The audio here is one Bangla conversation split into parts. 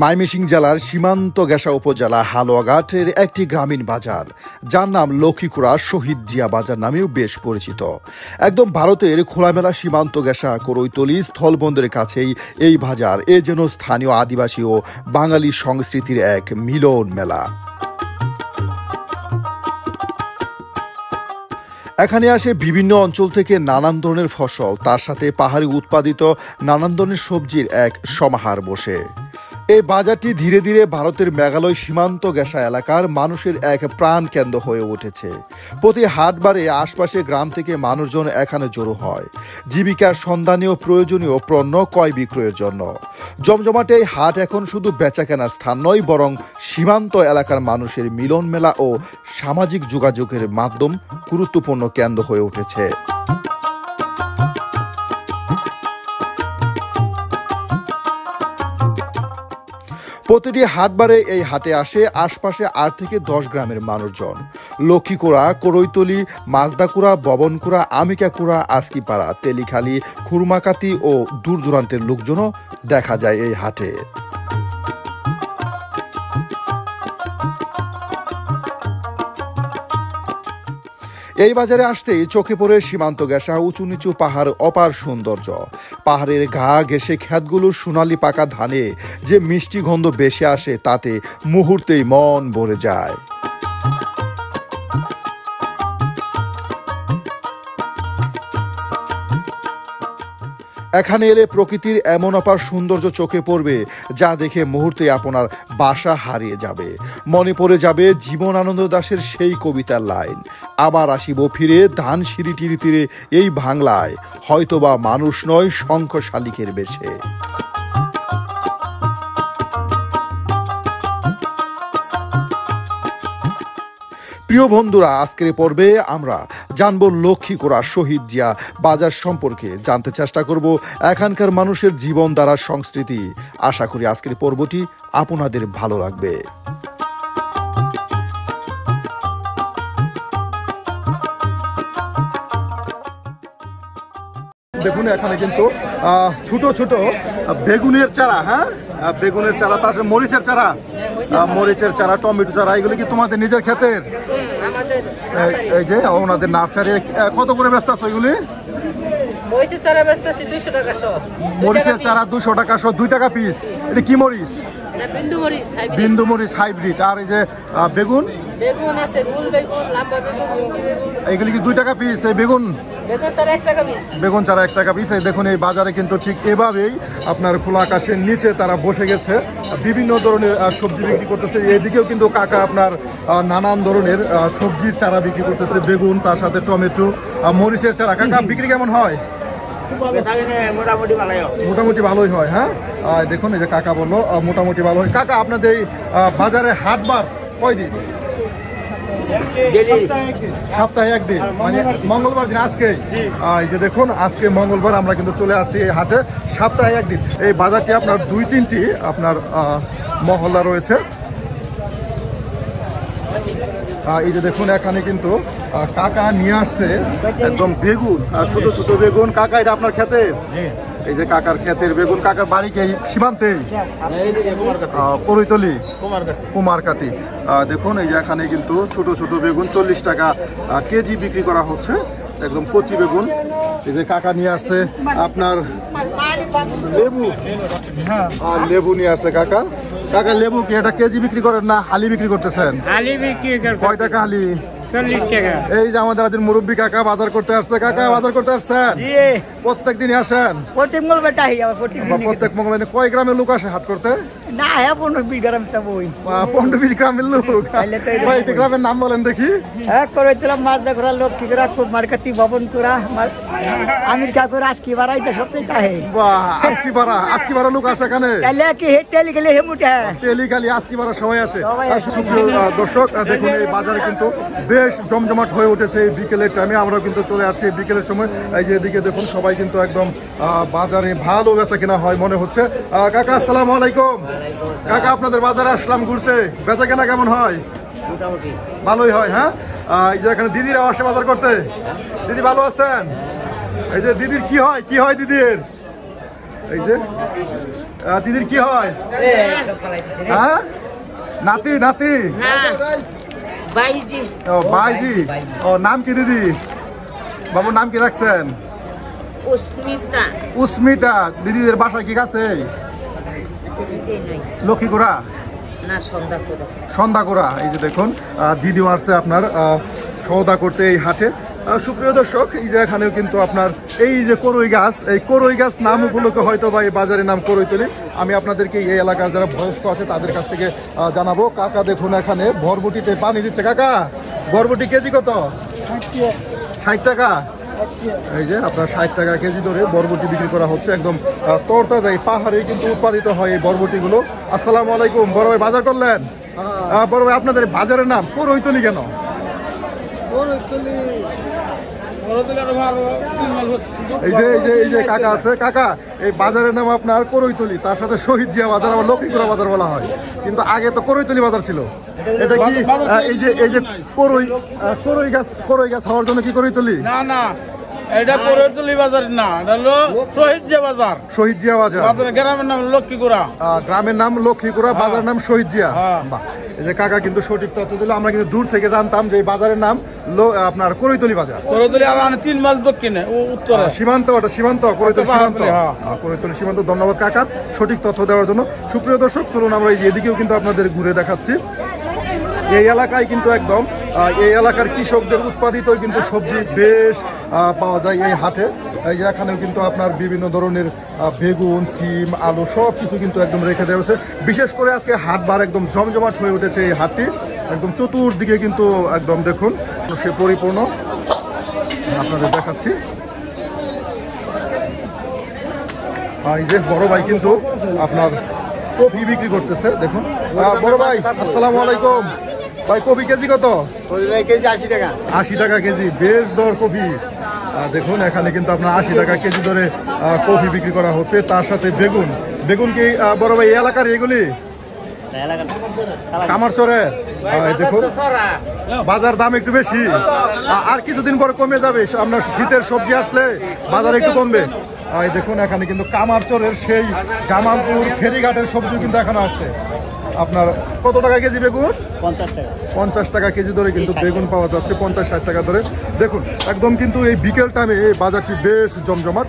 ময়মনসিংহ জেলার সীমান্ত গেশা উপজেলা হালুয়াঘাটের একটি গ্রামীণ বাজার, যার নাম লক্ষ্মীকুড়া শহীদ জিয়া বাজার নামেও বেশ পরিচিত। একদম ভারতের খোলামেলা সীমান্ত গেশা করৈতলি স্থলবন্দরের কাছেই এই বাজার যেন স্থানীয় আদিবাসী ও বাঙালি সংস্কৃতির এক মিলন মেলা। এখানে আসে বিভিন্ন অঞ্চল থেকে নানান ধরনের ফসল, তার সাথে পাহাড়ি উৎপাদিত নানান ধরনের সবজির এক সমাহার বসে। এই বাজারটি ধীরে ধীরে ভারতের মেঘালয় সীমান্ত গেশা এলাকার মানুষের এক প্রাণ কেন্দ্র হয়ে উঠেছে। প্রতি হাটবারে আশপাশে গ্রাম থেকে মানুষজন এখানে জড়ো হয় জীবিকার সন্ধানে ও প্রয়োজনীয় পণ্য ক্রয় বিক্রয়ের জন্য। জমজমাটে এই হাট এখন শুধু বেচাকেনার স্থান নয়, বরং সীমান্ত এলাকার মানুষের মিলন মেলা ও সামাজিক যোগাযোগের মাধ্যম গুরুত্বপূর্ণ কেন্দ্র হয়ে উঠেছে। প্রতিটি হাটবারে এই হাটে আসে আশপাশে 8 থেকে 10 গ্রামের মানুষজন। লক্ষ্মীকুড়া, করৈতলি, মাজদাকুড়া, ববনকুড়া, আমিকাকুড়া, আস্কিপাড়া, তেলিখালি, খুরমাকাতি ও দূর দূরান্তের লোকজনও দেখা যায় এই হাটে। এই বাজারে আসতেই চোখে পড়ে সীমান্ত গেশা উঁচু নিচু পাহাড়, অপার সৌন্দর্য। পাহাড়ের ঘা ঘেঁষে ক্ষেতগুলোর সোনালি পাকা ধানে যে মিষ্টি গন্ধ বেশি আসে, তাতে মুহূর্তেই মন ভরে যায়। এখানে এলে প্রকৃতির এমন অপার সৌন্দর্য চোখে পড়বে, যা দেখে মুহূর্তে আপনার বাসা হারিয়ে যাবে। মনে পড়ে যাবে জীবনানন্দ দাশের সেই কবিতার লাইন, আবার আসিব ফিরে ধান সিঁড়ি তীরে তীরে এই বাংলায়, হয়তোবা মানুষ নয় শঙ্খ শালিকের বেশে। প্রিয় বন্ধুরা, আজকের পর্বে আমরা জানব লক্ষ্মীকুড়া শহীদ জিয়া বাজার সম্পর্কে, জানতে চেষ্টা করব এখানকার মানুষের জীবন দ্বারা সংস্কৃতি। আশা করি আজকের পর্বটি আপনাদের ভালো লাগবে। দেখুন এখানে কিন্তু ছোট ছোট বেগুনের চারা, বেগুনের চারা, তার সাথে মরিচের চারা, টমেটো চারা, এগুলো কি তোমাদের নিজের ক্ষেতের? এই যে ওনাদের নার্সারি। কত করে ব্যস্ত আছে ওইগুলি? মরিচের চারা 200 টাকা শো, 2 টাকা পিস। এটা কি মরিচ? বিন্দু মরিচ হাইব্রিড। আর এই যে বেগুন, এগুলি কি 2 টাকা পিস? এই বেগুন চারা 1 টাকা পিস। দেখুন এই বাজারে কিন্তু ঠিক এভাবেই আপনার খোলা আকাশের নিচে তারা বসে গেছে, বিভিন্ন ধরনের সবজি বিক্রি করতেছে। এদিকেও কিন্তু কাকা আপনার নানান ধরনের সবজির চারা বিক্রি করতেছে, বেগুন, তার সাথে টমেটো, মরিচের চারা। কাকা বিক্রি কেমন হয়? মোটামুটি ভালোই হয়। হ্যাঁ, দেখুন এই যে কাকা বললো মোটামুটি ভালো হয়। কাকা আপনাদের এই বাজারে হাটবার কয়দিন? সপ্তাহে একদিন, মানে মঙ্গলবার দিন। আজকে এই যে দেখুন, আজকে মঙ্গলবার আমরা কিন্তু চলে আসছি এই হাটে। সপ্তাহে একদিন এই বাজারটি আপনার 2-3টি আপনার মহল্লা রয়েছে। এই যে দেখুন এখানে কিন্তু কাকা নিয়ে আসছে একদম বেগুন, ছোট ছোট বেগুন। কাকা এটা আপনার ক্ষেতের? এই যে কাকার ক্ষেতের বেগুন। কাকার বাড়ি কি সীমান্তে? করৈতলি, কুমারকাতি। দেখুন এই যে এখানে কিন্তু ছোট ছোট বেগুন 40 টাকা কেজি বিক্রি করা হচ্ছে, একদম কচি বেগুন। এই যে কাকা নিয়ে আসছে আপনার লেবু, লেবু নিয়ে আসছে কাকা। কাকা লেবু কি এটা কেজি বিক্রি করেন না হালি বিক্রি করতেছেন? কয় টাকা হালি? 40 টাকা। এই যে আমাদের আজ মুরব্বী কাকা বাজার করতে আসছে। কাকা বাজার করতে আসছেন? প্রত্যেক দিনই আসেন? প্রত্যেক মঙ্গলবার। কয় গ্রামের লোক আসে হাট করতে? না, 15-20 গ্রাম। 15-20 গ্রামের লোক। কয়েকটি গ্রামের নাম বলেন দেখি। করৈতলা, মাজদাকুড়া, লক্ষ্মীকুড়া, খুরমাকাতি, ববনকুড়া, আমিকাকুড়া, আস্কিপাড়া, এটা সবটাই তাহে। আস্কিপাড়া লোক আসে এখানে? তেলিখালি, আস্কিপাড়া সবাই আসে। দর্শক দেখুন এই বাজারে কিন্তু বেশ জমজমাট হয়ে উঠেছে এই বিকেলের টাইমে। আমরাও কিন্তু চলে আসছি বিকেলের সময়। এই যে এদিকে দেখুন সবাই কিন্তু একদম বাজারে ভালো বেচা কেনা হয় মনে হচ্ছে। কাকা আসসালামু আলাইকুম। কাকা আপনাদের বাজারে আসলাম ঘুরতে, বেচা কেনা কেমন হয়? ভালোই হয়। হ্যাঁ, এই যে এখানে দিদিরা আসে বাজার করতে। দিদি ভালো আছেন? এই যে দিদির কি হয় দিদির? এই যে দিদির কি হয়? হ্যাঁ, নাতি নাতি বাইজি। ও বাইজি। ও নাম কি দিদি? বাবুর নাম কি রাখছেন? উস্মিতা। উস্মিতা। দিদিদের বাসা কি কাছে? লক্ষ্মীপুরা না, সন্ধ্যাপুরা। সন্ধ্যাকুড়া। এই যে দেখুন দিদিও আসছে আপনার সওদা করতে এই হাটে। সুপ্রিয় দর্শক, এই যে এখানেও কিন্তু আপনার এই যে করই গাছ, এই করই গাছ নাম উপলক্ষে হয়তো বা এই বাজারের নাম করইতলি। আমি আপনাদেরকে এই এলাকার যারা বয়স্ক আছে তাদের কাছ থেকে জানাবো। কাকা দেখুন এখানে বরবটিতে পানি দিচ্ছে। কাকা, বরবটি কেজি কত? 60 টাকা। এই যে আপনার 60 টাকা কেজি ধরে বরবটি বিক্রি করা হচ্ছে। একদম তরতাজা এই পাহাড়ে কিন্তু উৎপাদিত হয় এই বরবটিগুলো। আসসালামু আলাইকুম। বড় ভাই বাজার করলেন? বড় ভাই আপনাদের বাজারের নাম করইতলি কেন? এই যে কাকা আছে, কাকা এই বাজারের নাম আপনার করইতলি, তার সাথে শহীদ জিয়া বাজার, আবার লক্ষ্মীপুরা বাজার বলা হয়, কিন্তু আগে তো করইতলি বাজার ছিল। এটা কি এই যে করই গাছ হওয়ার জন্য কি করইতলি? না না, এটা করইতলি বাজার না, এটা হলো শহীদ জিয়া বাজার। শহীদ জিয়া বাজার। গ্রামের নাম লক্ষ্মীপুরা। গ্রামের নাম লক্ষ্মীপুরা, বাজার নাম শহীদ জিয়া। বাহ, এই যে কাকা কিন্তু সঠিক তথ্য দিল। আমরা কিন্তু দূর থেকে জানতাম যে এই বাজারের নাম আপনার করইতলি বাজার। করইতলি আর 3 মাইল দক্ষিণে উত্তরে সীমান্ত, ওটা সীমান্ত, করইতলি সীমান্ত। করইতলি সীমান্ত। ধন্যবাদ কাকা সঠিক তথ্য দেওয়ার জন্য। সুপ্রিয় দর্শক, চলুন আমরা এই এদিকেও কিন্তু আপনাদের ঘুরে দেখাচ্ছি। এই এলাকায় কিন্তু একদম এই এলাকার কৃষকদের উৎপাদিত কিন্তু সবজি বেশ পাওয়া যায় এই হাটে। এই যে এখানেও কিন্তু আপনার বিভিন্ন ধরনের বেগুন, সিম, আলু সব কিছু কিন্তু একদম রেখে দেওয়া হয়েছে। বিশেষ করে আজকে হাটবার একদম জমজমাট হয়ে উঠেছে এই হাটটি। একদম চতুর্দিকে কিন্তু একদম দেখুন সে পরিপূর্ণ। আপনাদের দেখাচ্ছি। এই যে বড় ভাই কিন্তু আপনার কফি বিক্রি করতেছে। দেখুন বড় ভাই, আসসালামু আলাইকুম। ভাই কফি কেজি কত? কেজি 80 টাকা। 80 টাকা কেজি, বেশ দর কফি। দেখুন এখানে কিন্তু আপনার 80 টাকা কেজি ধরে কফি বিক্রি করা হচ্ছে। তার সাথে বেগুন। বেগুন কি বড় ভাই এই এলাকার এগুলি? কামারচরে। দেখুন বাজার দাম একটু বেশি, আর কিছুদিন পরে কমে যাবে। আপনার শীতের সবজি আসলে বাজার একটু কমবে। এই দেখুন এখানে কিন্তু কামারচরের সেই জামালপুর ফেরিঘাটের সবজি কিন্তু এখানে আসছে। আপনার কত টাকা কেজি বেগুন? 50 টাকা। 50 টাকা কেজি ধরে কিন্তু বেগুন পাওয়া যাচ্ছে, 50-60 টাকা ধরে। দেখুন একদম কিন্তু এই বিকেল টাইমে এই বাজারটি বেশ জমজমাট।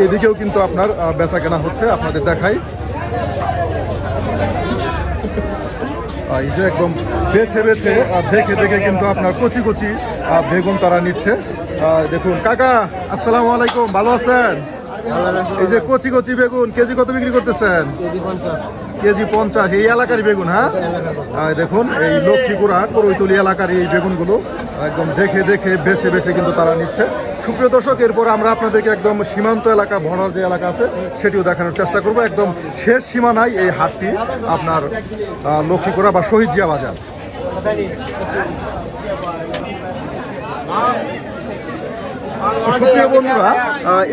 এদিকেও কিন্তু আপনার বেচা কেনা হচ্ছে, আপনাদের দেখাই। এই যে একদম বেছে বেছে দেখে দেখে কিন্তু আপনার কচি কচি বেগুন তারা নিচ্ছে। দেখুন কাকা, আসসালামু আলাইকুম, ভালো আছেন? এই যে কচি কচি বেগুন কেজি কত বিক্রি করতেছেন? কেজি 50। এই এলাকার বেগুন? হ্যাঁ, দেখুন এই লক্ষ্মীপুরা করইতলি এলাকার এই বেগুনগুলো একদম দেখে দেখে বেছে বেছে কিন্তু তারা নিচ্ছে। সুপ্রিয় দর্শক, এরপর আমরা আপনাদেরকে একদম সীমান্ত এলাকা, ভরার যে এলাকা আছে সেটিও দেখানোর চেষ্টা করব। একদম শেষ সীমানায় এই হাটটি আপনার লক্ষ্মীপুরা বা শহীদ জিয়া বাজার। সুপ্রিয় বন্ধুরা,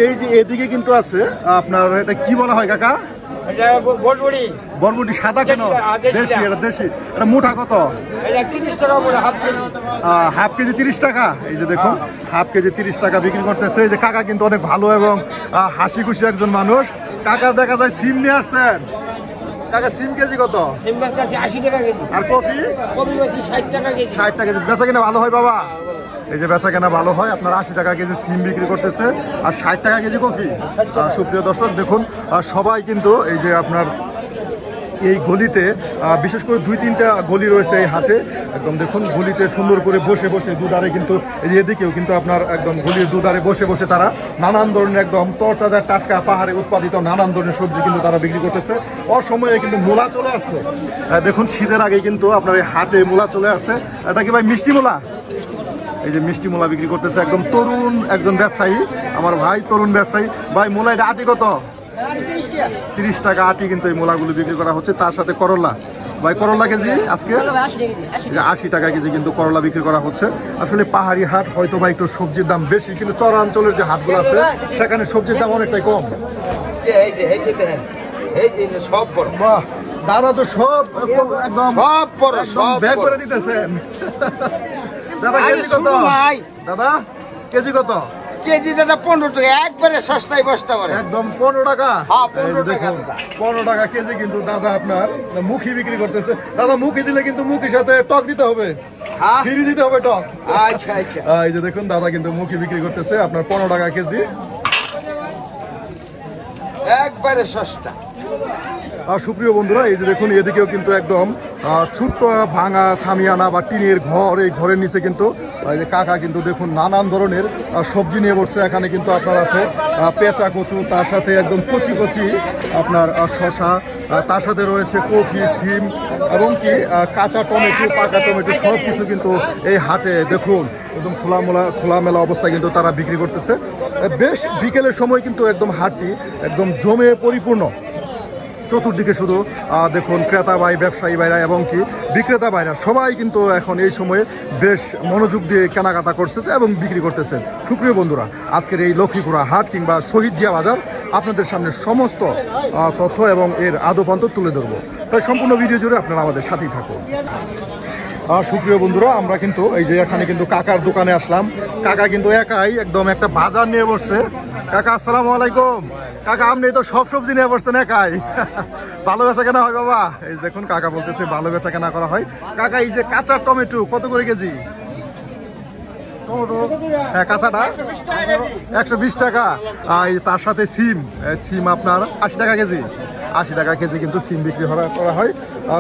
এই যে এদিকে কিন্তু আছে আপনার, এটা কি বলা হয় কাকা? বরবটি। সাদা কেন? দেশি। এটা দেশি। এটা মুঠা কত? হাফ কেজি 30 টাকা। এই যে দেখুন হাফ কেজি 30 টাকা বিক্রি করতেছে। এই যে কাকা কিন্তু অনেক ভালো এবং হাসি খুশি একজন মানুষ। কাকা দেখা যায় সিম নিয়ে আসছেন। কাকা সিম কেজি কত? 80 টাকা কেজি। আর কফি? 60 টাকা কেজি। 60 টাকা কেজি। বেচা কিনা ভালো হয় বাবা? এই যে বেচা কেনা ভালো হয়। আপনার 80 টাকা কেজি সিম বিক্রি করতেছে আর 60 টাকা কেজি কফি। সুপ্রিয় দর্শক দেখুন সবাই কিন্তু এই যে আপনার এই গলিতে বিশেষ করে 2-3টা গলি রয়েছে এই হাটে। একদম দেখুন গলিতে সুন্দর করে বসে বসে দুধারে কিন্তু এই যে এদিকেও কিন্তু আপনার একদম গলির দুধারে বসে বসে তারা নানান ধরনের একদম তরতাজা টাটকা পাহাড়ে উৎপাদিত নানান ধরনের সবজি কিন্তু তারা বিক্রি করতেছে। অসময়ে কিন্তু মূলা চলে আসছে। দেখুন শীতের আগে কিন্তু আপনার এই হাটে মূলা চলে আসছে। এটা কি ভাই মিষ্টি মূলা? এই যে মিষ্টি মূলা বিক্রি করতেছে একদম তরুণ একজন ব্যবসায়ী, আমার ভাই তরুণ ব্যবসায়ী। ভাই মূলা এটা আটি কত? 30 টাকা আটি কিন্তু এই মূলাগুলো বিক্রি করা হচ্ছে। তার সাথে করলা। ভাই করলা কেজি আজকে 80 টাকা কেজি কিন্তু করলা বিক্রি করা হচ্ছে। আসলে পাহাড়ি হাট হয়তো বা একটু সবজির দাম বেশি, কিন্তু চরাঞ্চলের যে হাটগুলো আছে সেখানে সবজির দাম অনেকটাই কম। বাহ, দাদা তো সব একদম ব্যাগ করে দিতেছেন। দাদা কেজি কত? দাদা কেজি কত? কেজি দাদা 15 টাকা, একবারে সস্তায় বস্তা করে। একদম 15 টাকা। হ্যাঁ, এই যে 15 টাকা দেখুন, দাদা। 15 টাকা কেজি কিন্তু দাদা আপনার মুখি বিক্রি করতেছে। দাদা মুখি দিলে কিন্তু মুখির সাথে টক দিতে হবে, হ্যাঁ, ফ্রি দিতে হবে টক। আচ্ছা আচ্ছা। এই যে দেখুন দাদা কিন্তু মুখি বিক্রি করতেছে আপনার 15 টাকা কেজি। একবারে সস্তা। আর সুপ্রিয় বন্ধুরা, এই যে দেখুন এদিকেও কিন্তু একদম ছোট্ট ভাঙা ছামিয়ানা বা টিনের ঘর, এই ঘরের নিচে কিন্তু এই যে কাকা কিন্তু দেখুন নানান ধরনের সবজি নিয়ে বসছে। এখানে কিন্তু আপনার আছে পেঁচা কচু, তার সাথে একদম কচি কচি আপনার শশা, তার সাথে রয়েছে কফি, সিম এবং কি কাঁচা টমেটো, পাকা টমেটো সব কিছু কিন্তু এই হাটে দেখুন একদম খোলামেলা অবস্থায় কিন্তু তারা বিক্রি করতেছে। বেশ বিকেলের সময় কিন্তু একদম হাটটি একদম জমে পরিপূর্ণ। চতুর্দিকে শুধু দেখুন ক্রেতা ভাই, ব্যবসায়ী ভাইরা এবং কি বিক্রেতা ভাইরা সবাই কিন্তু এখন এই সময়ে বেশ মনোযোগ দিয়ে কেনাকাটা করছে এবং বিক্রি করতেছেন। সুপ্রিয় বন্ধুরা, আজকের এই লক্ষ্মীপুরা হাট কিংবা শহীদ জিয়া বাজার আপনাদের সামনে সমস্ত তথ্য এবং এর আদপান্ত তুলে ধরবো, তাই সম্পূর্ণ ভিডিও জুড়ে আপনারা আমাদের সাথেই থাকুন। সুপ্রিয় বন্ধুরা, আমরা কিন্তু এই যে এখানে কিন্তু কাকার দোকানে আসলাম। কাকা কিন্তু একাই একদম একটা বাজার নিয়ে বসছে। কাকা আসসালামু আলাইকুম। কাকা আপনি তো সব সবজি নিয়ে বসছেন একাই, ভালো বেচা কেনা হয় বাবা? এই দেখুন কাকা বলতেছে ভালো বেচা কেনা করা হয়। কাকা এই যে কাঁচা টমেটো কত করে কেজি? হ্যাঁ, কাঁচাটা 120 টাকা। তার সাথে সিম আপনার 80 টাকা কেজি। 80 টাকা কেজি কিন্তু সিম বিক্রি করা হয়।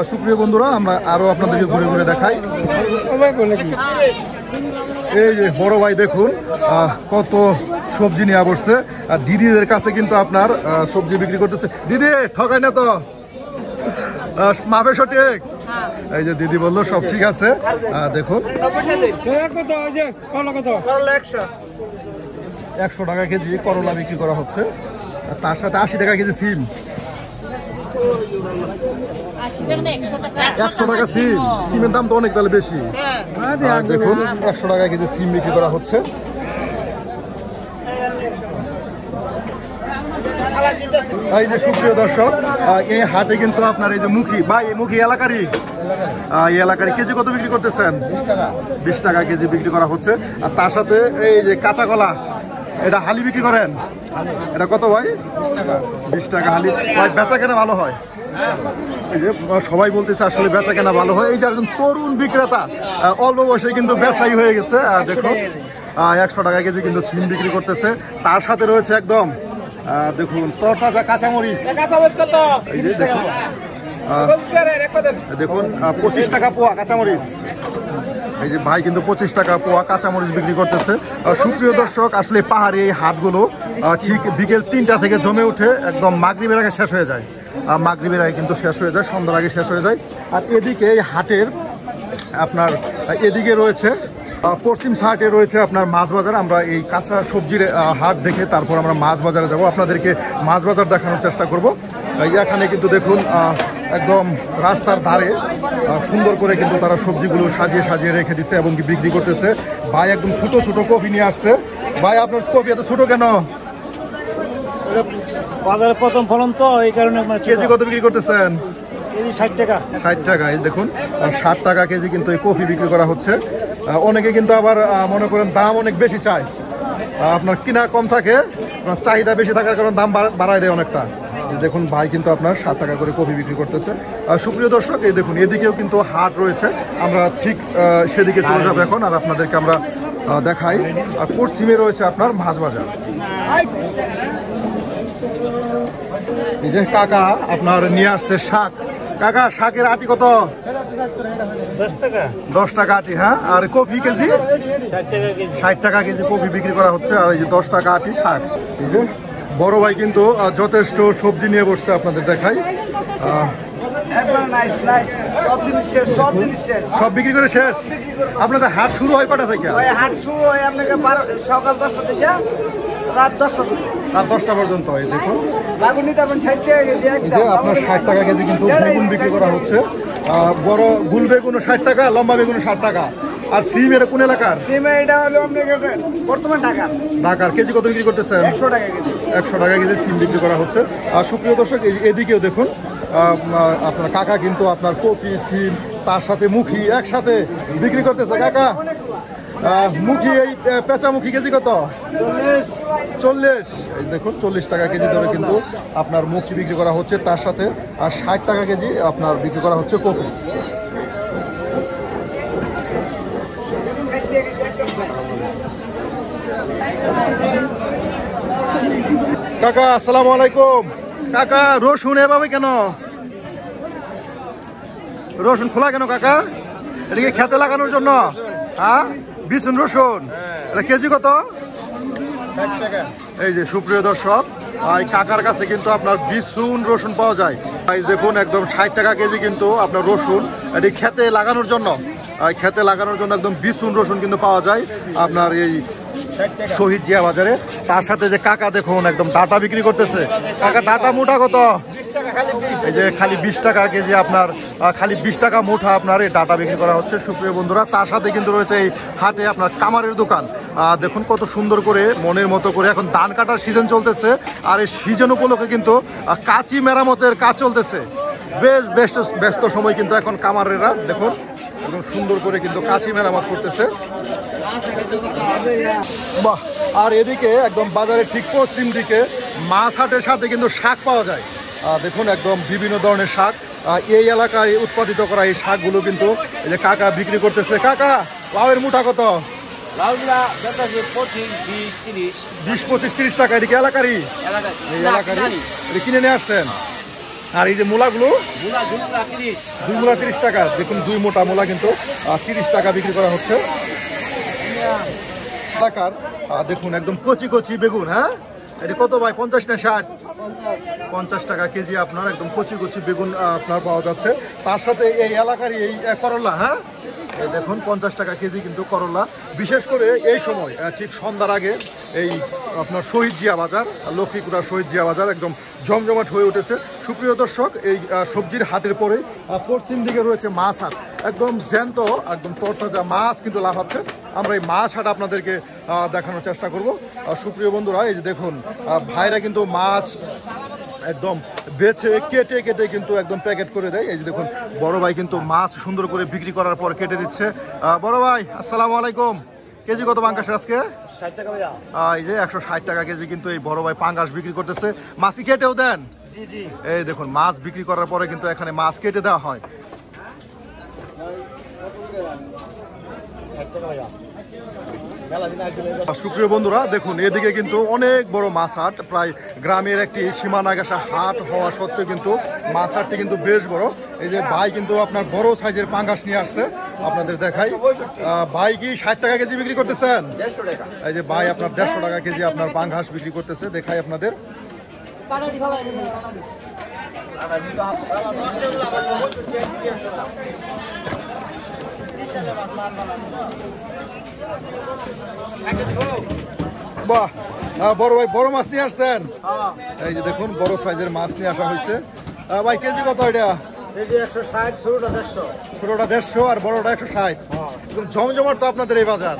সুপ্রিয় বন্ধুরা, আমরা আরো আপনাদেরকে ঘুরে ঘুরে দেখাই। এই যে বড় ভাই দেখুন কত সবজি নিয়ে বসছে। আর দিদিদের কাছে কিন্তু আপনার সবজি বিক্রি করতেছে। দিদি ঠকাই না তো? মাপে সঠিক? এই যে দিদি বললো সব ঠিক আছে। দেখুন 100 টাকা কেজি করলা বিক্রি করা হচ্ছে। আর তার সাথে 80 টাকা কেজি সিম। 100 টাকা সিম, সিমের দাম তো অনেক তাহলে বেশি। আর দেখুন 100 টাকা কেজি সিম বিক্রি করা হচ্ছে। এই যে সুপ্রিয় দর্শক, এই হাটে কিন্তু আপনার এই যে মুখী ভাই, এই মুখী এলাকারই এই এলাকার কেজি কত বিক্রি করতেছেন? 20 টাকা কেজি বিক্রি করা হচ্ছে। আর তার সাথে এই যে কাঁচা কলা, এটা হালি বিক্রি করেন, এটা কত ভাই? 20 টাকা হালি। ভাই বেচা কেনা ভালো হয়? এই যে সবাই বলতেছে আসলে বেচা কেনা ভালো হয়। এই যে একজন তরুণ বিক্রেতা অল্প বয়সে কিন্তু ব্যবসায়ী হয়ে গেছে। দেখো 100 টাকা কেজি কিন্তু সিম বিক্রি করতেছে। তার সাথে রয়েছে একদম দেখুন তরতাজা কাঁচামরিচ। এই যে দেখুন 25 টাকা পোয়া কাঁচামরিচ। এই যে ভাই কিন্তু 25 টাকা পোয়া কাঁচামরিচ বিক্রি করতেছে। সুপ্রিয় দর্শক, আসলে পাহাড়ি এই হাটগুলো ঠিক বিকেল 3টা থেকে জমে উঠে একদম মাগরিবের আগে শেষ হয়ে যায়। মাগরিবের আগে কিন্তু শেষ হয়ে যায়, সন্ধ্যার আগে শেষ হয়ে যায়। আর এদিকে এই হাটের আপনার এদিকে রয়েছে পশ্চিম সাইডে রয়েছে আপনার মাছ বাজার। আমরা এই কাঁচা সবজির হাট দেখে তারপর আমরা মাছ বাজারে যাব, আপনাদেরকে মাছ বাজার দেখানোর চেষ্টা করব। এখানে কিন্তু দেখুন একদম রাস্তার ধারে সুন্দর করে কিন্তু তারা সবজিগুলো সাজিয়ে রেখে দিচ্ছে এবং বিক্রি করতেছে। ভাই একদম ছোট ছোট কপি নিয়ে আসছে। ভাই আপনার কপি এত ছোট কেন? বাজারে প্রথম ফলন তো, এই কারণে কেজি কত বিক্রি করতেছেন? কেজি 60 টাকা। 60 টাকা। এই দেখুন 60 টাকা কেজি কিন্তু এই কফি বিক্রি করা হচ্ছে। অনেকে কিন্তু আবার মনে করেন দাম অনেক বেশি চায়, আপনার কিনা কম থাকে, চাহিদা বেশি থাকার কারণে দাম বাড়ায় দেয় অনেকটা। দেখুন ভাই কিন্তু আপনার 60 টাকা করে কফি বিক্রি করতেছে। সুপ্রিয় দর্শক, এই দেখুন এদিকেও কিন্তু হাট রয়েছে, আমরা ঠিক সেদিকে চলে যাবো এখন আর আপনাদেরকে আমরা দেখাই। আর পশ্চিমে রয়েছে আপনার মাছ বাজার। এই যে কাকা আপনার নিয়ে আসছে শাক। কাকা শাকের আটি কত? 10 টাকা আটি। হ্যাঁ, আর কফি কেজি 60 টাকা কেজি কফি বিক্রি করা হচ্ছে। আর এই যে 10 টাকা আটি শাক। এই যে বড় ভাই কিন্তু যথেষ্ট সবজি নিয়ে বসছে, আপনাদের দেখাই। সব বিক্রি করে শেষ। আপনাদের হাট শুরু হয় কটা থেকে? হাট শুরু হয় আপনাকে সকাল 10টা থেকে রাত 10টা রাত 10টা পর্যন্ত। এই দেখুন বেগুন নিতে পারেন 60 টাকা কেজি। এই যে আপনার 60 টাকা কেজি কিন্তু বেগুন বিক্রি করা হচ্ছে। বড় গুল বেগুনও 60 টাকা, লম্বা বেগুনও 60 টাকা। আর সিম এটা কোন এলাকার? সিম এটা হলো আপনাকে বর্তমান ঢাকার। কেজি কত বিক্রি করতেছেন? 100 টাকা কেজি। 100 টাকা কেজি সিম বিক্রি করা হচ্ছে। আর সুপ্রিয় দর্শক, এদিকেও দেখুন আপনার কাকা কিন্তু আপনার কপি, সিম তার সাথে মুখি একসাথে বিক্রি করতেছে। কাকা মুখী এই পেঁচামুখী কেজি কত? 40। এই দেখুন 40 টাকা কেজি ধরে কিন্তু আপনার মুখী বিক্রি করা হচ্ছে, তার সাথে 60 টাকা কেজি আপনার বিক্রি করা হচ্ছে কপি। কাকা আসসালামু আলাইকুম। কাকা রসুন এভাবে কেন? রসুন খোলা কেন কাকা? এটা কি খেতে লাগানোর জন্য? হ্যাঁ, বিছুন রসুন। এটা কেজি কত? এই যে সুপ্রিয় দর্শক, এই কাকার কাছে কিন্তু আপনার বিছুন রসুন পাওয়া যায়। এই দেখুন একদম 60 টাকা কেজি কিন্তু আপনার রসুন, এটি খেতে লাগানোর জন্য, খেতে লাগানোর জন্য একদম বিছুন রসুন কিন্তু পাওয়া যায় আপনার এই শহীদ জিয়া বাজারে। তার সাথে যে কাকা দেখুন একদম ডাটা বিক্রি করতেছে। কাকা ডাটা মোটা কত? এই যে খালি 20 টাকা কেজি আপনার, খালি 20 টাকা মুঠা আপনার এই ডাটা বিক্রি করা হচ্ছে সুপ্রিয় বন্ধুরা। তার সাথে কিন্তু রয়েছে এই হাটে আপনার কামারের দোকান। দেখুন কত সুন্দর করে মনের মতো করে এখন ধান কাটার সিজন চলতেছে, আর এই সিজন উপলক্ষে কিন্তু কাঁচি মেরামতের কাজ চলতেছে। বেশ ব্যস্ত সময় কিন্তু এখন কামারেরা দেখুন একদম সুন্দর করে কিন্তু কাঁচি মেরামত করতেছে। বাহ! আর এদিকে একদম বাজারের ঠিক পশ্চিম দিকে মাছ হাটের সাথে কিন্তু শাক পাওয়া যায়। দেখুন একদম বিভিন্ন ধরনের শাক, এই এলাকায় উৎপাদিত করা এই শাকগুলো কিন্তু এই যে কাকা বিক্রি করতেছে। কাকা লাউয়ের মুঠা কত? 20-25-30 টাকা। এদিকে এলাকারই, এই এলাকারই এটা কিনে নিয়ে আসছেন। আর এই যে মূলাগুলো 2 মূলা 30 টাকা। দেখুন 2 মোটা মূলা কিন্তু 30 টাকা বিক্রি করা হচ্ছে। টাকার দেখুন একদম কচি কচি বেগুন। হ্যাঁ, এটা কত ভাই? 50 না 60? 50 টাকা কেজি আপনার একদম কচি কচি বেগুন আপনার পাওয়া যাচ্ছে। তার সাথে এই এলাকারই এই করলা, হ্যাঁ এই দেখুন 50 টাকা কেজি কিন্তু করলা। বিশেষ করে এই সময় ঠিক সন্ধ্যার আগে এই আপনার শহীদ জিয়া বাজার, লক্ষ্মীপুরা শহীদ জিয়া বাজার একদম জমজমাট হয়ে উঠেছে। সুপ্রিয় দর্শক, এই সবজির হাটের পরে পশ্চিম দিকে রয়েছে মাছ হাট, একদম জ্যান্ত একদম তরতাজা মাছ কিন্তু লাফাচ্ছে। আমরা এই মাছ হাট আপনাদেরকে দেখানোর চেষ্টা করব। সুপ্রিয় বন্ধুরা, এই যে দেখুন ভাইরা কিন্তু মাছ একদম বেছে কেটে কেটে কিন্তু একদম প্যাকেট করে দেয়। এই যে দেখুন বড় ভাই কিন্তু মাছ সুন্দর করে বিক্রি করার পর কেটে দিচ্ছে। বড় ভাই আসসালামু আলাইকুম। কেজি কত পাঙ্গাসের আজকে? 60 টাকা ভাইয়া। এই যে 160 টাকা কেজি কিন্তু এই বড় ভাই পাঙ্গাস বিক্রি করতেছে। মাছই কেটেও দেন? জি জি। এই দেখুন মাছ বিক্রি করার পরে কিন্তু এখানে মাছ কেটে দেওয়া হয়। 60 টাকা ভাইয়া। সুপ্রিয় বন্ধুরা দেখুন এদিকে কিন্তু অনেক বড় মাছ হাট, প্রায় গ্রামের একটি সীমানা ঘেঁষা হাট হওয়া সত্ত্বেও কিন্তু মাছ হাটটি কিন্তু বেশ বড়। এই যে ভাই কিন্তু আপনার বড় সাইজের পাঙ্গাস নিয়ে আসছে, আপনাদের দেখাই। ভাই কি 60 টাকা কেজি বিক্রি করতেছেন? 150 টাকা। এই যে ভাই আপনার 150 টাকা কেজি আপনার পাঙ্গাস বিক্রি করতেছে, দেখাই আপনাদের। বাহ! বড় ভাই বড় মাছ নিয়ে আসছেন। এই যে দেখুন বড় সাইজের মাছ নিয়ে আসা হয়েছে। ভাই কেজি কত এটা? এই যে 160, ছোটটা 150। ছোটটা 150 আর বড়টা 160। জমজমাট তো আপনাদের এই বাজার।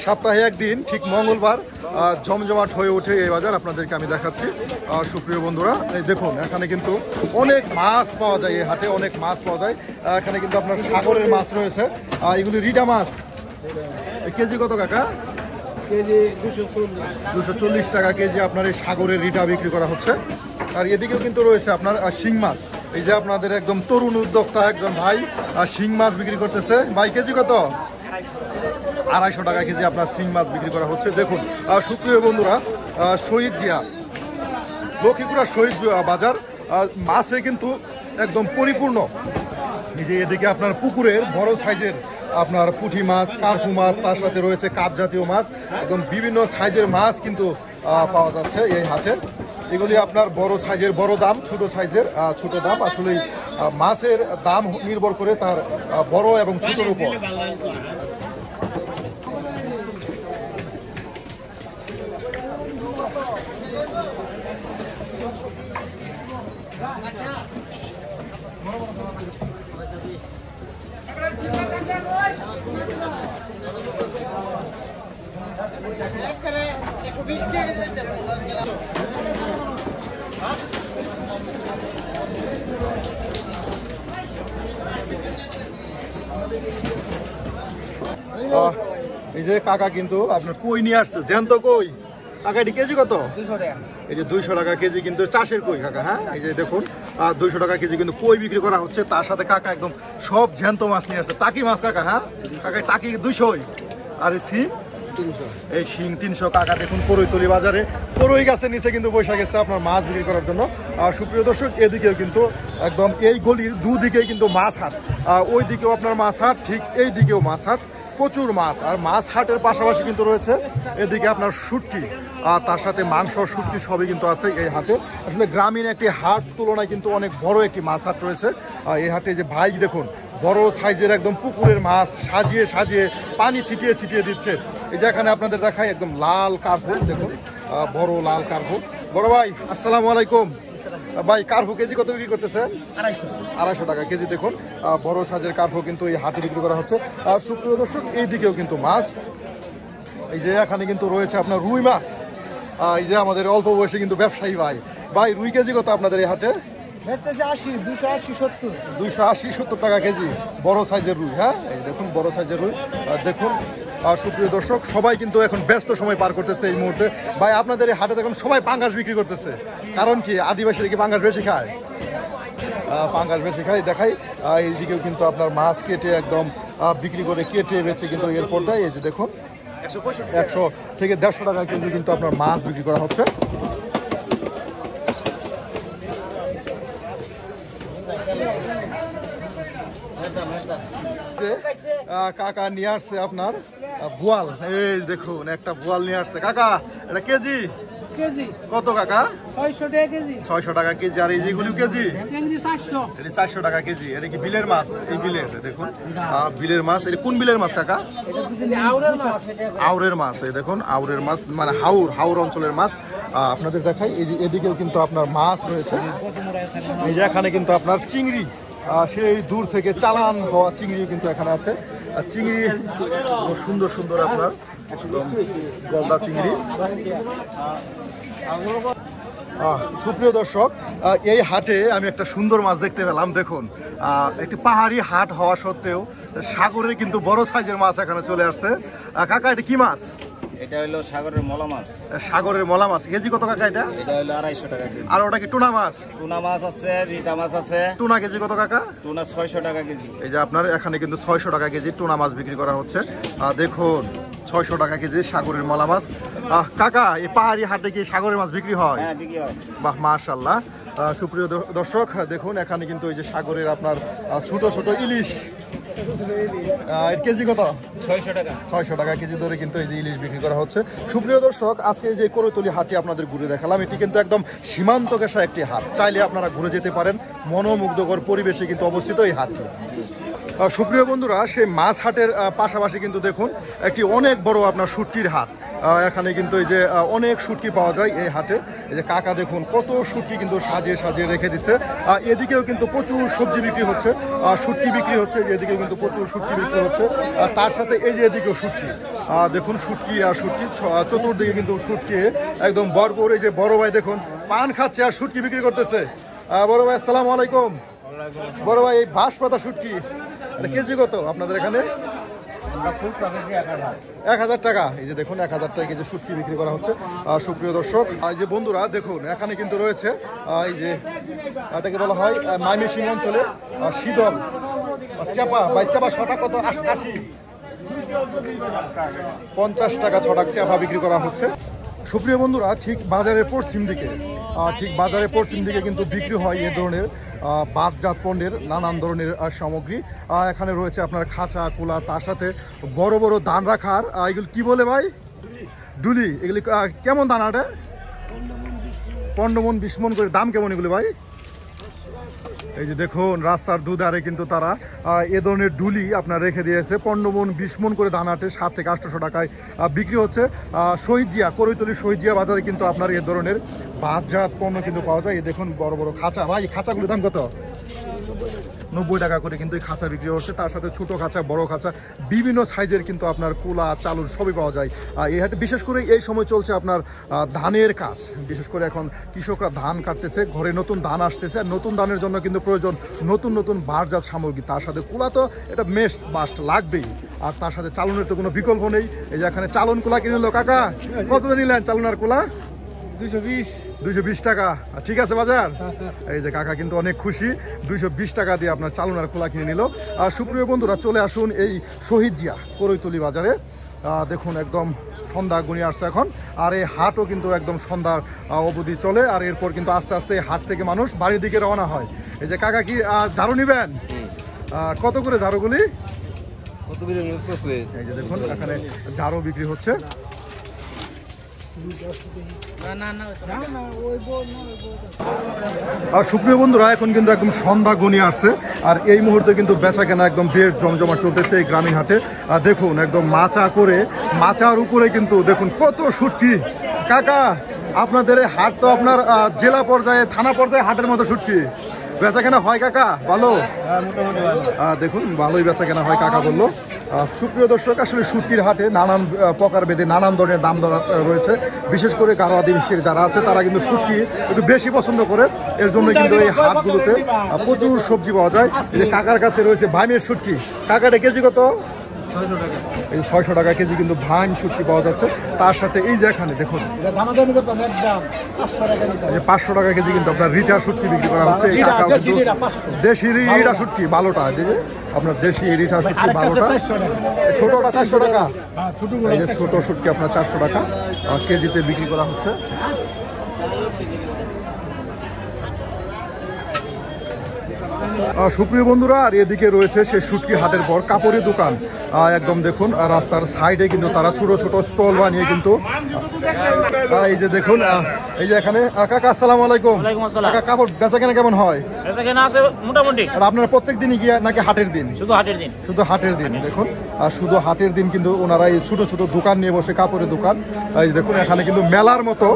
সপ্তাহে একদিন ঠিক মঙ্গলবার জমজমাট হয়ে ওঠে এই বাজার, আপনাদেরকে আমি দেখাচ্ছি। সুপ্রিয় বন্ধুরা এই দেখুন এখানে কিন্তু অনেক মাছ পাওয়া যায়, এই হাটে অনেক মাছ পাওয়া যায়। এখানে কিন্তু আপনার সাগরের মাছ রয়েছে, এগুলি রিডা মাছ। কেজি কত কাকা? কেজি 240 টাকা কেজি আপনার এই সাগরের রিটা বিক্রি করা হচ্ছে। আর এদিকেও কিন্তু রয়েছে আপনার শিং মাছ। এই যে আপনাদের একদম তরুণ উদ্যোক্তা একজন ভাই শিং মাছ বিক্রি করতেছে। ভাই কেজি কত? 250 টাকা কেজি আপনার শিং মাছ বিক্রি করা হচ্ছে। দেখুন সুপ্রিয় বন্ধুরা, শহীদ জিয়া লক্ষ্মীপুরা শহীদ জিয়া বাজার মাছে কিন্তু একদম পরিপূর্ণ। এই যে এদিকে আপনার পুকুরের বড় সাইজের আপনার পুঁটি মাছ, কার্পু মাছ, তার সাথে রয়েছে কাপ জাতীয় মাছ, একদম বিভিন্ন সাইজের মাছ কিন্তু পাওয়া যাচ্ছে এই হাটে। এগুলি আপনার বড় সাইজের বড় দাম, ছোট সাইজের ছোট দাম। আসলে মাছের দাম নির্ভর করে তার বড় এবং ছোটোর উপর। এই যে কাকা কিন্তু আপনার কই নিয়ে আসছে, জ্যান্ত কই। কাকা এটি কেজি কত? 200 টাকা। এই যে 200 টাকা কেজি কিন্তু চাষের কই কাকা। হ্যাঁ, এই যে দেখুন 200 টাকা কেজি কিন্তু কই বিক্রি করা হচ্ছে। তার সাথে কাকা একদম সব জ্যান্ত মাছ নিয়ে আসছে, টাকি মাছ কাকা। হ্যাঁ কাকা, টাকি 200, আর সিম 300। এই শিং 300। কাকা দেখুন করইতলি বাজারে করই গাছের নিচে কিন্তু বসে গেছে আপনার মাছ বিক্রি করার জন্য। আর সুপ্রিয় দর্শক, এদিকেও কিন্তু একদম এই গলির দুদিকেই কিন্তু মাছ হাট, ওই দিকেও আপনার মাছ হাট, ঠিক এই দিকেও মাছ হাট, প্রচুর মাছ। আর মাছ হাটের পাশাপাশি কিন্তু রয়েছে এদিকে আপনার শুটকি, আর তার সাথে মাংস, শুটকি সবই কিন্তু আছে এই হাটে। আসলে গ্রামীণ একটি হাট তুলনায় কিন্তু অনেক বড় একটি মাছ হাট রয়েছে এই হাটে। যে ভাই দেখুন বড় সাইজের একদম পুকুরের মাছ সাজিয়ে সাজিয়ে পানি ছিটিয়ে ছিটিয়ে দিচ্ছে। এই যে এখানে আপনাদের দেখায় একদম লাল কার্পু, দেখুন বড় লাল কার্পু। বড় ভাই আসসালামু আলাইকুম। ভাই কার্পু কেজি কত বিক্রি করতেছেন? 250 টাকা কেজি। দেখুন বড় সাইজের কার্পু কিন্তু এই হাটে বিক্রি করা হচ্ছে। আর সুপ্রিয় দর্শক, এইদিকেও কিন্তু মাছ, এই যে এখানে কিন্তু রয়েছে আপনার রুই মাছ। এই যে আমাদের অল্প বয়সে কিন্তু ব্যবসায়ী ভাই। ভাই রুই কেজি কত আপনাদের এই হাটে? 80, 280, 70। 280-70 টাকা কেজি বড় সাইজের রুই। হ্যাঁ এই দেখুন বড় সাইজের রুই। দেখুন সুপ্রিয় দর্শক, সবাই কিন্তু এখন ব্যস্ত সময় পার করতেছে এই মুহূর্তে। ভাই আপনাদের এই হাটে এখন সবাই পাঙ্গাস বিক্রি করতেছে, কারণ কি আদিবাসীরা কি পাঙ্গাস বেশি খায়? পাঙ্গাস বেশি খায়। দেখাই এইদিকেও কিন্তু আপনার মাছ কেটে একদম বিক্রি করে কেটে বেছে কিন্তু এরপর দেয়। এই যে দেখুন 100 থেকে 150 টাকা কেজি কিন্তু আপনার মাছ বিক্রি করা হচ্ছে। কাকা নিয়ে আসছে আপনার বোয়াল। এই দেখুন একটা বোয়াল নিয়ে আসছে কাকা। এটা কেজি কত কাকা? 600 টাকা কেজি। 600 টাকা কেজি। আর এই যেগুলো কেজি? কেজি 400। এটা 400 টাকা কেজি। এটা কি বিলের মাছ? এই বিলের দেখুন বিলের মাছ। এটা কোন বিলের মাছ কাকা? আউরের মাছ। এই দেখুন আউরের মাছ, মানে হাউর অঞ্চলের মাছ। আপনাদের দেখাই এই যে এদিকেও কিন্তু আপনার মাছ রয়েছে। এই যে এখানে কিন্তু আপনার চিংড়ি, সেই দূর থেকে চালান হওয়া চিংড়ি কিন্তু এখানে আছে। আর চিংড়ি সুন্দর সুন্দর আপনার গলদা চিংড়ি। সুপ্রিয় দর্শক, এই হাটে আমি একটা সুন্দর মাছ দেখতে পেলাম। দেখুন একটি পাহাড়ি হাট হওয়া সত্ত্বেও সাগরের কিন্তু বড় সাইজের মাছ এখানে চলে আসছে। কাকা এটা কি মাছ? এটা হলো সাগরের মলা মাছ। সাগরের মলা মাছ কেজি কত কাকা এটা? এটা হলো 250 টাকা কেজি। আর ওটা কি টুনা মাছ? টুনা মাছ আছে, রিটা মাছ আছে। টুনা কেজি কত কাকা? টুনা 600 টাকা কেজি। এই যে আপনার এখানে কিন্তু 600 টাকা কেজি টুনা মাছ বিক্রি করা হচ্ছে। দেখুন 600 টাকা কেজি সাগরের মলা মাছ। কাকা এই পাহাড়ি হাটে কি সাগরের মাছ বিক্রি হয়? হ্যাঁ বিক্রি হয়। বাহ মাশাআল্লাহ। সুপ্রিয় দর্শক দেখুন এখানে কিন্তু এই যে সাগরের আপনার ছোট ছোট ইলিশ, এর কেজি কত? 600 টাকা। 600 টাকা কেজি ধরে কিন্তু এই যে ইলিশ বিক্রি করা হচ্ছে। সুপ্রিয় দর্শক, আজকে এই যে করইতলি হাটটি আপনাদের ঘুরে দেখালাম, এটি কিন্তু একদম সীমান্ত ঘেঁষা একটি হাট। চাইলে আপনারা ঘুরে যেতে পারেন, মনোমুগ্ধকর পরিবেশে কিন্তু অবস্থিত এই হাটটি। সুপ্রিয় বন্ধুরা, সেই মাছ হাটের পাশাপাশি কিন্তু দেখুন একটি অনেক বড় আপনার শুটকির হাট। এখানে কিন্তু এই যে অনেক শুটকি পাওয়া যায় এই হাটে। এই যে কাকা দেখুন কত শুটকি কিন্তু সাজিয়ে সাজিয়ে রেখে দিচ্ছে। এদিকেও কিন্তু প্রচুর সবজি বিক্রি হচ্ছে, শুটকি বিক্রি হচ্ছে। এদিকেও কিন্তু প্রচুর শুটকি বিক্রি হচ্ছে। তার সাথে এই যে এদিকেও শুটকি, দেখুন শুটকি আর শুটকি, চতুর্দিকে কিন্তু শুটকি একদম ভরপুর। এই যে বড় ভাই দেখুন পান খাচ্ছে আর শুটকি বিক্রি করতেছে। বড় ভাই আসসালামু আলাইকুম। বড় ভাই এই বাঁশ পাতা শুটকি এটা কেজি কত আপনাদের এখানে? 1000 টাকা। এই যে দেখুন 1000 টাকা কেজি শুটকি বিক্রি করা হচ্ছে। সুপ্রিয় দর্শক, এই যে বন্ধুরা দেখুন এখানে কিন্তু রয়েছে এই যে এটাকে বলা হয় ময়মনসিংহ অঞ্চলে শীতল চাপা। ভাই চাপা ছটা কত? 80। 50 টাকা ছটা চাপা বিক্রি করা হচ্ছে। সুপ্রিয় বন্ধুরা, ঠিক বাজারের পশ্চিম দিকে কিন্তু বিক্রি হয় এ ধরনের বাঁশজাত পণ্যের নানান ধরনের সামগ্রী। এখানে রয়েছে আপনার খাঁচা কুলা, তার সাথে বড় বড় ধান রাখার এগুলো কি বলে ভাই? ডুলি। এগুলি কেমন দানাটা? 15 মন 20 মন করে। দাম কেমন এগুলো ভাই? এই যে দেখুন রাস্তার দুধারে কিন্তু তারা এ ধরনের ডুলি আপনার রেখে দিয়েছে। 15 মন 20 মন করে দানাটে 700 থেকে 800 টাকায় বিক্রি হচ্ছে। শহীদজিয়া, করইতলি শহীদজিয়া বাজারে কিন্তু আপনার এ ধরনের বাঁশজাত পণ্য কিন্তু পাওয়া যায়। এই দেখুন বড় বড় খাঁচা। ভাই খাঁচাগুলোর দাম কত? 90 টাকা করে কিন্তু এই খাঁচা বিক্রি হচ্ছে। তার সাথে ছোটো খাঁচা, বড় খাঁচা, বিভিন্ন সাইজের কিন্তু আপনার কুলা চালুন সবই পাওয়া যায়। এই হাটে বিশেষ করে এই সময় চলছে আপনার ধানের কাজ। বিশেষ করে এখন কৃষকরা ধান কাটতেছে, ঘরে নতুন ধান আসতেছে। আর নতুন ধানের জন্য কিন্তু প্রয়োজন নতুন নতুন বাঁশজাত সামগ্রী। তার সাথে কুলা তো এটা মাস্ট লাগবেই। আর তার সাথে চালনের তো কোনো বিকল্প নেই। এই যে এখানে চালন কুলা কিনে নিল কাকা, কত নিলেন চালনার কুলা? 220 টাকা। ঠিক আছে বাজার। এই যে কাকা কিন্তু অনেক খুশি, 220 টাকা দিয়ে আপনার চালনার খোলা কিনে নিল। আর সুপ্রিয় বন্ধুরা চলে আসুন এই শহীদ জিয়া করৈতলি বাজারে। দেখুন একদম সন্ধ্যা ঘনিয়ে আসছে এখন, আর এই হাটও কিন্তু একদম সন্ধ্যার অবধি চলে। আর এরপর কিন্তু আস্তে আস্তে এই হাট থেকে মানুষ বাড়ির দিকে রওনা হয়। এই যে কাকা কি ঝাড়ু নিবেন? কত করে ঝাড়ুগুলি? এই যে দেখুন এখানে ঝাড়ু বিক্রি হচ্ছে। আর সুপ্রিয় বন্ধুরা এখন কিন্তু একদম সন্ধ্যা ঘনিয়ে আসছে, আর এই মুহূর্তে কিন্তু বেচা কেনা একদম বেশ জমজমাট চলতেছে এই গ্রামীণ হাটে। দেখুন একদম মাচা করে, মাচার উপরে কিন্তু দেখুন কত শুটকি। কাকা আপনাদের এই হাট তো আপনার জেলা পর্যায়ে, থানা পর্যায়ে হাটের মতো শুটকি বেচা কেনা হয় কাকা? ভালো, দেখুন ভালোই বেচা কেনা হয় কাকা বললো। সুপ্রিয় দর্শক, আসলে শুটকির হাটে নানান প্রকারভেদে নানান ধরনের দাম দর রয়েছে। বিশেষ করে গারো আদিবাসীর যারা আছে তারা কিন্তু শুটকি একটু বেশি পছন্দ করে, এর জন্য কিন্তু এই হাটগুলোতে প্রচুর সবজি পাওয়া যায়। এই যে কাকার কাছে রয়েছে ভাইমের শুটকি। কাকাটা কেজি কত? 600 টাকা কেজি কিন্তু ভাইম শুটকি পাওয়া যাচ্ছে। তার সাথে এই যে এখানে দেখুন 500 টাকা কেজি কিন্তু আপনার রিটা শুটকি বিক্রি করা হচ্ছে। এই কাকাও কিন্তু দেশি রিটা শুটকি ভালোটা, আপনার দেশি রিটা শুটকি ভালোটা, ছোটটা 400 টাকা। এই যে ছোট শুটকি আপনার 400 টাকা কেজিতে বিক্রি করা হচ্ছে। সুপ্রিয় বন্ধুরা, আর এদিকে রয়েছে সে শুটকি হাটের পর কাপড়ের দোকান। একদম দেখুন রাস্তার সাইডে কিন্তু তারা ছোট ছোট স্টল বানিয়ে কিন্তু এই যে দেখুন এই যে এখানে কাকা আসসালামু আলাইকুম। কাকা কাপড় বেচা কেনা কেমন হয়? মোটামুটি। আর আপনারা প্রত্যেক দিনই গিয়ে নাকি হাটের দিন? শুধু হাটের দিন। শুধু হাটের দিন। দেখুন আর শুধু হাটের দিন কিন্তু ওনারা এই ছোট ছোট দোকান নিয়ে বসে, কাপড়ের দোকান। এই দেখুন এখানে কিন্তু মেলার মতো,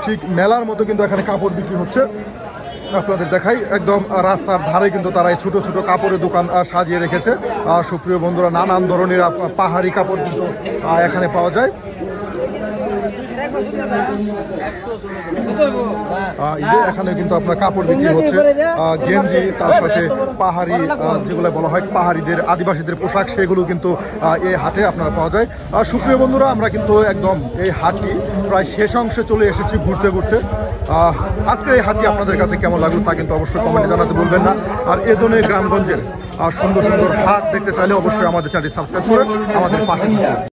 ঠিক মেলার মতো কিন্তু এখানে কাপড় বিক্রি হচ্ছে। আপনাদের দেখাই একদম রাস্তার ধারে কিন্তু তারা এই ছোট ছোট কাপড়ের দোকান সাজিয়ে রেখেছে। সুপ্রিয় বন্ধুরা, নানান ধরনের পাহাড়ি কাপড় কিন্তু এখানে পাওয়া যায়। এখানে কিন্তু আপনার কাপড় বিক্রি হচ্ছে, গেঞ্জি, তার সাথে পাহাড়ি যেগুলো বলা হয় পাহাড়িদের আদিবাসীদের পোশাক, সেগুলো কিন্তু এই হাটে আপনারা পাওয়া যায়। সুপ্রিয় বন্ধুরা, আমরা কিন্তু একদম এই হাটটি প্রায় শেষ অংশে চলে এসেছি ঘুরতে ঘুরতে। আজকের এই হাটটি আপনাদের কাছে কেমন লাগলো তা কিন্তু অবশ্যই কমেন্টে জানাতে বলবেন না। আর এ ধরনের গ্রামগঞ্জের সুন্দর সুন্দর হাট দেখতে চাইলে অবশ্যই আমাদের চ্যানেলটি সাবস্ক্রাইব করে আমাদের পাশে থাকুন।